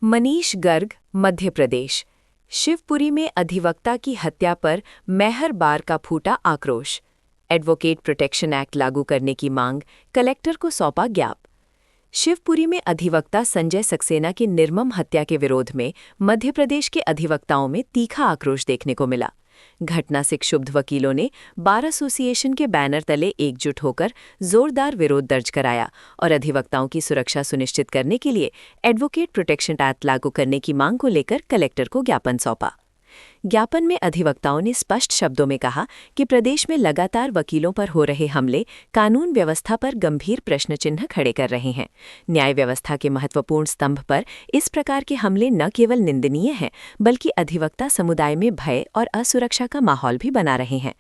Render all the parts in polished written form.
मनीष गर्ग, मध्य प्रदेश। शिवपुरी में अधिवक्ता की हत्या पर मेहर बार का फूटा आक्रोश। एडवोकेट प्रोटेक्शन एक्ट लागू करने की मांग, कलेक्टर को सौंपा ज्ञाप। शिवपुरी में अधिवक्ता संजय सक्सेना की निर्मम हत्या के विरोध में मध्य प्रदेश के अधिवक्ताओं में तीखा आक्रोश देखने को मिला। घटना से क्षुब्ध वकीलों ने बार एसोसिएशन के बैनर तले एकजुट होकर जोरदार विरोध दर्ज कराया और अधिवक्ताओं की सुरक्षा सुनिश्चित करने के लिए एडवोकेट प्रोटेक्शन एक्ट लागू करने की मांग को लेकर कलेक्टर को ज्ञापन सौंपा। ज्ञापन में अधिवक्ताओं ने स्पष्ट शब्दों में कहा कि प्रदेश में लगातार वकीलों पर हो रहे हमले कानून व्यवस्था पर गंभीर प्रश्न चिन्ह खड़े कर रहे हैं। न्याय व्यवस्था के महत्वपूर्ण स्तंभ पर इस प्रकार के हमले न केवल निंदनीय हैं, बल्कि अधिवक्ता समुदाय में भय और असुरक्षा का माहौल भी बना रहे हैं।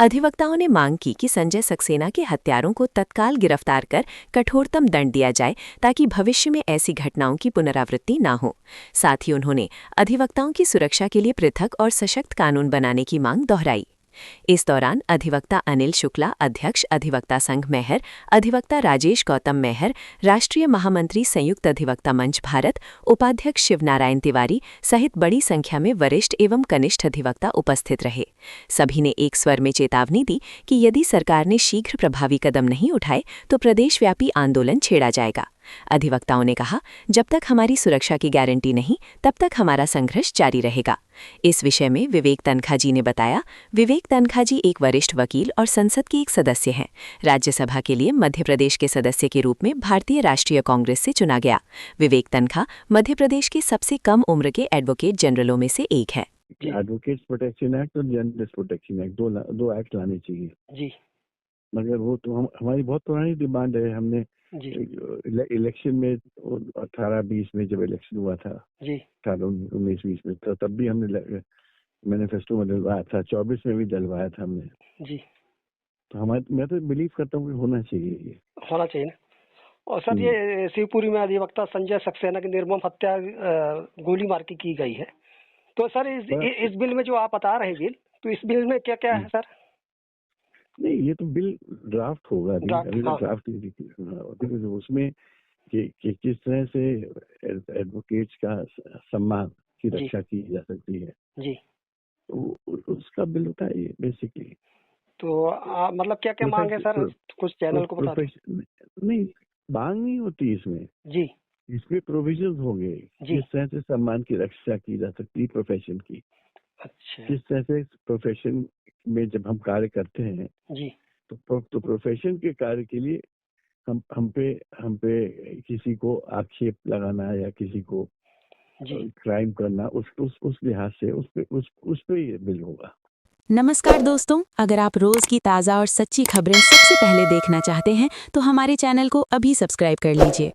अधिवक्ताओं ने मांग की कि संजय सक्सेना के हत्यारों को तत्काल गिरफ्तार कर कठोरतम दंड दिया जाए ताकि भविष्य में ऐसी घटनाओं की पुनरावृत्ति न हो। साथ ही उन्होंने अधिवक्ताओं की सुरक्षा के लिए पृथक और सशक्त कानून बनाने की मांग दोहराई। इस दौरान अधिवक्ता अनिल शुक्ला, अध्यक्ष अधिवक्ता संघ मेहर, अधिवक्ता राजेश गौतम मेहर, राष्ट्रीय महामंत्री संयुक्त अधिवक्ता मंच भारत, उपाध्यक्ष शिवनारायण तिवारी सहित बड़ी संख्या में वरिष्ठ एवं कनिष्ठ अधिवक्ता उपस्थित रहे। सभी ने एक स्वर में चेतावनी दी कि यदि सरकार ने शीघ्र प्रभावी कदम नहीं उठाए तो प्रदेशव्यापी आंदोलन छेड़ा जाएगा। अधिवक्ताओं ने कहा, जब तक हमारी सुरक्षा की गारंटी नहीं, तब तक हमारा संघर्ष जारी रहेगा। इस विषय में विवेक तनखा जी ने बताया। विवेक तनखा जी एक वरिष्ठ वकील और संसद के एक सदस्य हैं। राज्यसभा के लिए मध्य प्रदेश के सदस्य के रूप में भारतीय राष्ट्रीय कांग्रेस से चुना गया। विवेक तनखा मध्य प्रदेश के सबसे कम उम्र के एडवोकेट जनरलों में से एक है। एडवोकेट्स प्रोटेक्शन एक्ट और जर्नलिस्ट प्रोटेक्शन एक्ट दो एक्ट लाने चाहिए जी। मगर वो तो हमारी बहुत पुरानी डिमांड है। हमने इलेक्शन में 18-20 में जब इलेक्शन हुआ था जी, 18-19-20 में, तो तब भी हमने मैनिफेस्टो में डलवाया था, 24 में भी डलवाया था हमने जी। तो मैं तो बिलीव करता हूँ कि होना चाहिए ना। और सर, ये शिवपुरी में अधिवक्ता संजय सक्सेना की निर्मम हत्या गोली मार के की गई है। तो सर इस बिल में जो आप बता रहे हैं बिल, तो इस बिल में क्या क्या है सर? नहीं, ये तो बिल ड्राफ्ट होगा ड्राफ्ट उसमें कि किस तरह से एडवोकेट्स का सम्मान की रक्षा की जा सकती है जी, तो उसका बिल होता है बेसिकली। तो मतलब क्या क्या मांग है सर? कुछ चैनल को बता दो। नहीं, मांग नहीं होती इसमें जी, इसमें प्रोविजन होंगे किस तरह से सम्मान की रक्षा की जा सकती है प्रोफेशन की। अच्छा, किस तरह से प्रोफेशन में जब हम कार्य करते हैं जी, तो प्रोफेशन के कार्य के लिए हम पे किसी को आक्षेप लगाना या किसी को क्राइम करना, उस लिहाज से उस पे ये बिल होगा। नमस्कार दोस्तों, अगर आप रोज की ताज़ा और सच्ची खबरें सबसे पहले देखना चाहते हैं तो हमारे चैनल को अभी सब्सक्राइब कर लीजिए।